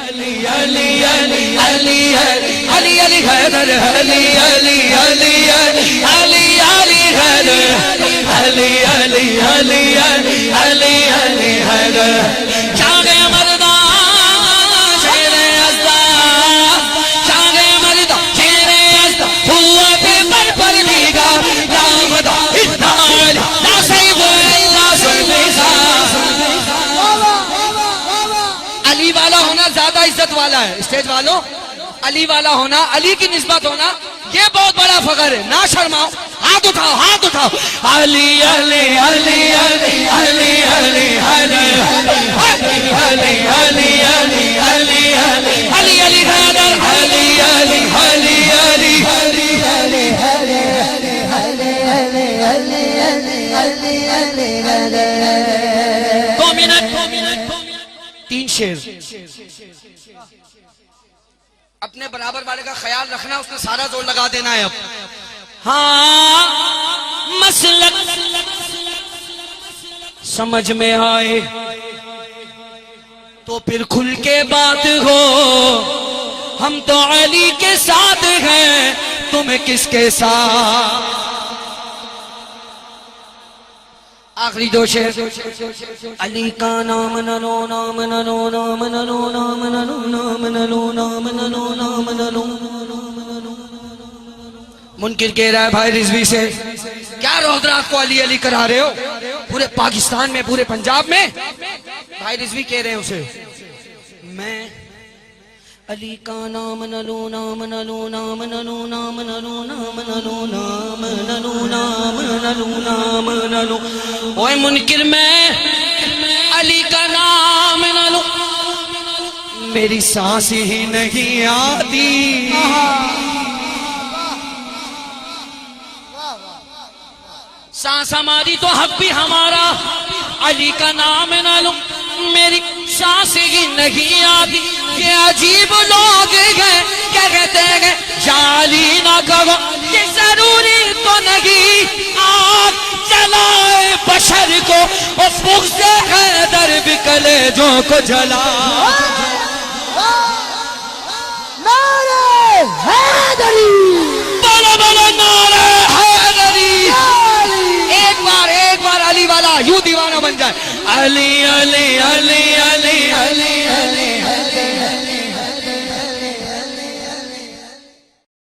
علی علی علی علی علی علی حیدر علی علی علی علی علی حیدر علی علی علی علی علی علی حیدر جان مردان شیر ازدا جان مردان شیر ازدا ہوا پہ پر لیگا دامدا اتنال لا سیب لا سیب علی والا ہونا زیادہ عزت والا ہے. اسٹیج والوں علی والا ہونا, علی کی نسبت ہونا یہ بہت بڑا فخر ہے. نہ شرماؤ, ہاتھ اٹھاؤ, ہاتھ اٹھاؤ. علی علی علی علی علی علی علی علی علی علی علی علی علی علی حیدر علی علی علی علی علی علی 2 منٹ 3 شعر. اپنے برابر والے کا خیال رکھنا, اس نے سارا زور لگا دینا ہے. اب ہاں مسلک سمجھ میں آئے تو پھر کھل کے بات ہو. ہم تو علی کے ساتھ ہیں, تمہیں کس کے ساتھ. آخری 2 شعر. علی کا نام نلو نام نلو نام نلو نام نلو نام نلو نام نلو نام نلو. منکر کہہ رہا ہے بھائی رضوی سے, کیا روز رات کو علی علی کرا رہے ہو پورے پاکستان میں, پورے پنجاب میں. بھائی رضوی کہہ رہے ہیں اسے, میں علی کا نام نلو نام نلو نام نلو نام نلو نام نلو نام نلو نام نلو نام نلو. اوے منکر میں علی کا نام نلو, میری سانس ہی نہیں آتی. سانس ہماری تو حق بھی ہمارا. علی کا نام نہ لو, میری سانس ہی نہیں آتی. یہ عجیب لوگ ہیں, کیا کہتے ہیں یا علی نہ کہو, یہ ضروری تو نہیں آگ جلائے بشر کو, اور بغض حیدر بھی کلیجوں کو جلا. نعرہ حیدری, بولو بولو نعرہ حیدری. ایک بار علی والا یوں دیوانہ بن جائے. علی علی علی